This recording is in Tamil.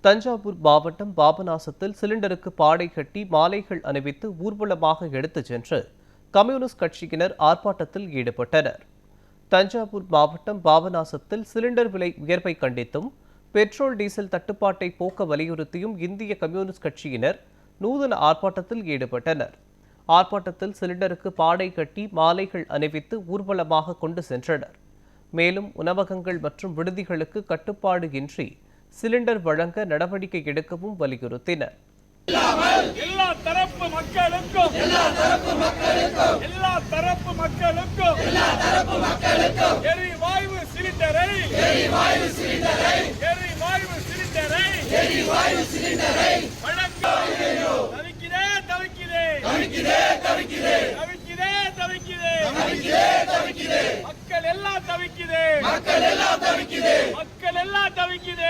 தஞ்சாவூர் மாவட்டம் பாபநாசத்தில் சிலிண்டருக்கு பாடை கட்டி மாலைகள் அணிவித்து ஊர்வலமாக எடுத்துச் சென்று கம்யூனிஸ்ட் கட்சியினர் ஆர்ப்பாட்டத்தில் ஈடுபட்டனர். தஞ்சாவூர் மாவட்டம் பாபநாசத்தில் சிலிண்டர் விலை உயர்வை கண்டித்தும் பெட்ரோல் டீசல் தட்டுப்பாட்டை போக்க வலியுறுத்தியும் இந்திய கம்யூனிஸ்ட் கட்சியினர் நூதன ஆர்ப்பாட்டத்தில் ஈடுபட்டனர். ஆர்ப்பாட்டத்தில் சிலிண்டருக்கு பாடை கட்டி மாலைகள் அணிவித்து ஊர்வலமாக கொண்டு சென்றனர். மேலும் உணவகங்கள் மற்றும் விடுதிகளுக்கு கட்டுப்பாடு இன்றி சிலிண்டர் வழங்க நடவடிக்கை எடுக்கவும் வலியுறுத்தினர். எல்லா தரப்பு மக்களுக்கும் எரிவாயு சிலிண்டரை வழங்க மக்கள் எல்லாம் தவிக்குதே.